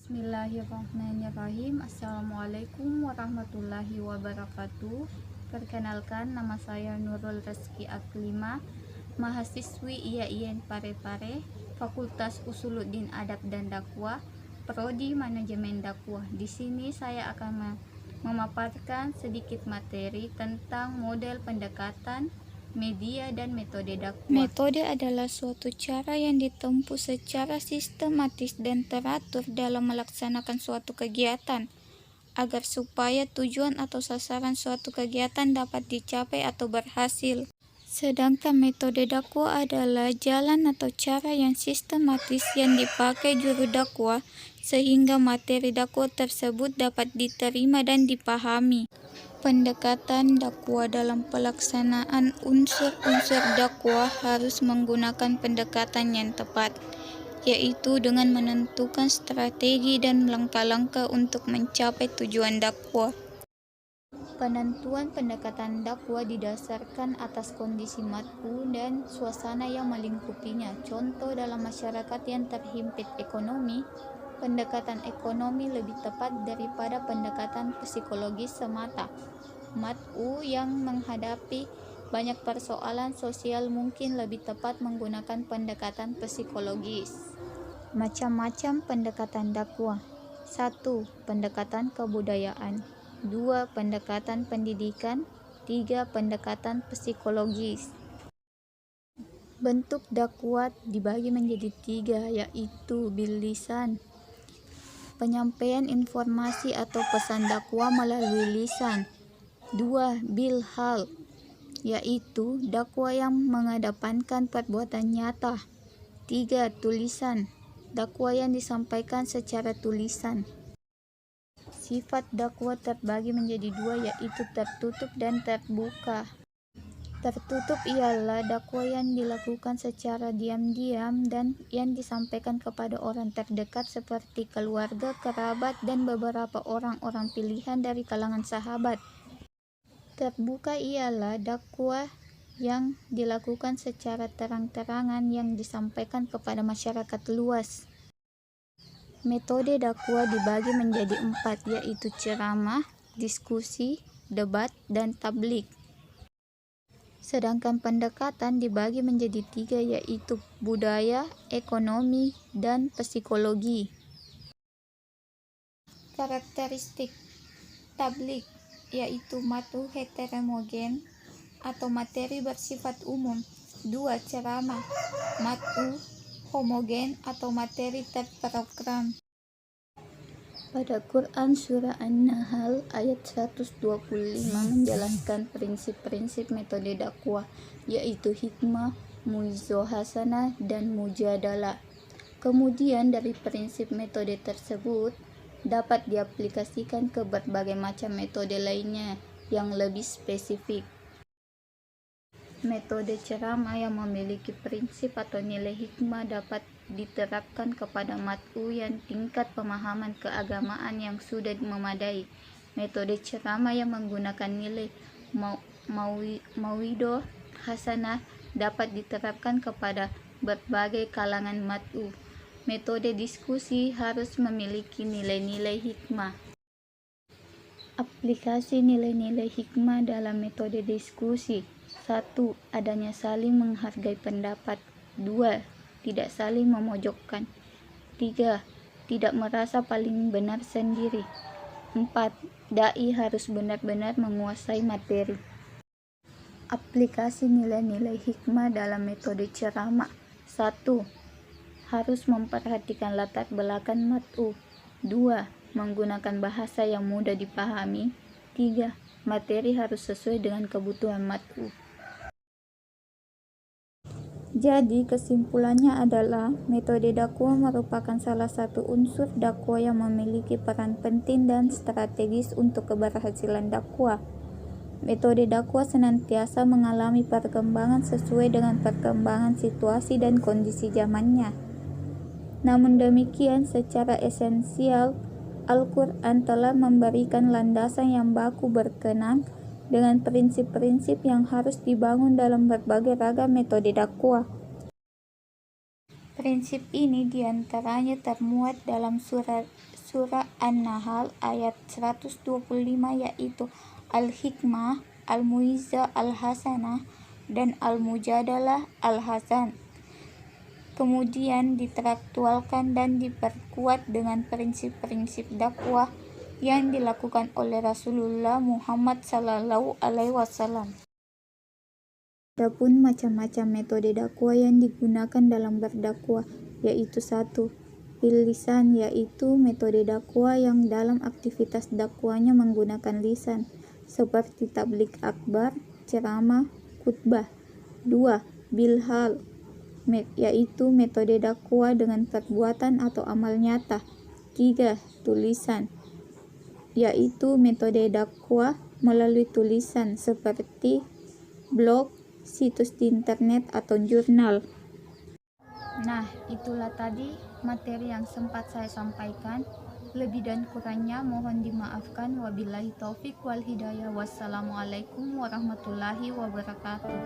Bismillahirrahmanirrahim. Assalamualaikum warahmatullahi wabarakatuh. Perkenalkan, nama saya Nurul Rezki Aklima, mahasiswi IAIN Parepare, Fakultas Usuluddin Adab dan Dakwah, Prodi Manajemen Dakwah. Di sini saya akan memaparkan sedikit materi tentang model pendekatan, media, dan metode dakwah. Metode adalah suatu cara yang ditempuh secara sistematis dan teratur dalam melaksanakan suatu kegiatan, agar supaya tujuan atau sasaran suatu kegiatan dapat dicapai atau berhasil. Sedangkan metode dakwah adalah jalan atau cara yang sistematis yang dipakai juru dakwah sehingga materi dakwah tersebut dapat diterima dan dipahami. Pendekatan dakwah dalam pelaksanaan unsur-unsur dakwah harus menggunakan pendekatan yang tepat, yaitu dengan menentukan strategi dan langkah-langkah untuk mencapai tujuan dakwah. Penentuan pendekatan dakwah didasarkan atas kondisi mat'u dan suasana yang melingkupinya. Contoh, dalam masyarakat yang terhimpit ekonomi, pendekatan ekonomi lebih tepat daripada pendekatan psikologis semata. Mat'u yang menghadapi banyak persoalan sosial mungkin lebih tepat menggunakan pendekatan psikologis. Macam-macam pendekatan dakwah. 1. Pendekatan kebudayaan. 2. Pendekatan pendidikan. 3. Pendekatan psikologis. Bentuk dakwah dibagi menjadi 3, yaitu bil lisan, penyampaian informasi atau pesan dakwah melalui lisan. 2. Bil hal, yaitu dakwah yang mengedepankan perbuatan nyata. 3. Tulisan, dakwah yang disampaikan secara tulisan. Sifat dakwah terbagi menjadi 2, yaitu tertutup dan terbuka. Tertutup ialah dakwah yang dilakukan secara diam-diam dan yang disampaikan kepada orang terdekat seperti keluarga, kerabat, dan beberapa orang-orang pilihan dari kalangan sahabat. Terbuka ialah dakwah yang dilakukan secara terang-terangan yang disampaikan kepada masyarakat luas. Metode dakwah dibagi menjadi 4, yaitu ceramah, diskusi, debat, dan tablik. Sedangkan pendekatan dibagi menjadi 3, yaitu budaya, ekonomi, dan psikologi. Karakteristik tablik yaitu mat'u heterogen atau materi bersifat umum. 2. Ceramah, mat'u homogen atau materi terprogram. Pada Quran Surah An-Nahl ayat 125 menjelaskan prinsip-prinsip metode dakwah, yaitu hikmah, muizah hasanah, dan mujadalah. Kemudian dari prinsip metode tersebut dapat diaplikasikan ke berbagai macam metode lainnya yang lebih spesifik. Metode ceramah yang memiliki prinsip atau nilai hikmah dapat diterapkan kepada mat'u yang tingkat pemahaman keagamaan yang sudah memadai. Metode ceramah yang menggunakan nilai mauidhah hasanah dapat diterapkan kepada berbagai kalangan mat'u. Metode diskusi harus memiliki nilai-nilai hikmah. Aplikasi nilai-nilai hikmah dalam metode diskusi. 1. Adanya saling menghargai pendapat. 2. Tidak saling memojokkan. 3. Tidak merasa paling benar sendiri. 4. Dai harus benar-benar menguasai materi. Aplikasi nilai-nilai hikmah dalam metode ceramah. 1. Harus memperhatikan latar belakang mat'u. 2. Menggunakan bahasa yang mudah dipahami. 3. Materi harus sesuai dengan kebutuhan mat'u. Jadi kesimpulannya adalah metode dakwah merupakan salah satu unsur dakwah yang memiliki peran penting dan strategis untuk keberhasilan dakwah. Metode dakwah senantiasa mengalami perkembangan sesuai dengan perkembangan situasi dan kondisi zamannya. Namun demikian, secara esensial, Al-Quran telah memberikan landasan yang baku berkenaan dengan prinsip-prinsip yang harus dibangun dalam berbagai ragam metode dakwah. Prinsip ini diantaranya termuat dalam surah An-Nahl ayat 125, yaitu Al-Hikmah, Al-Muizah Al-Hasanah, dan Al-Mujadalah Al-Hasan. Kemudian ditraktualkan dan diperkuat dengan prinsip-prinsip dakwah yang dilakukan oleh Rasulullah Muhammad SAW. Adapun macam-macam metode dakwah yang digunakan dalam berdakwah, yaitu 1. Bil lisan, yaitu metode dakwah yang dalam aktivitas dakwahnya menggunakan lisan, seperti tabligh akbar, ceramah, khutbah. 2. Bil hal, yaitu metode dakwah dengan perbuatan atau amal nyata. 3. Tulisan, yaitu metode dakwah melalui tulisan seperti blog, situs di internet, atau jurnal. Nah, itulah tadi materi yang sempat saya sampaikan. Lebih dan kurangnya mohon dimaafkan. Wabillahi taufik wal hidayah. Wassalamualaikum warahmatullahi wabarakatuh.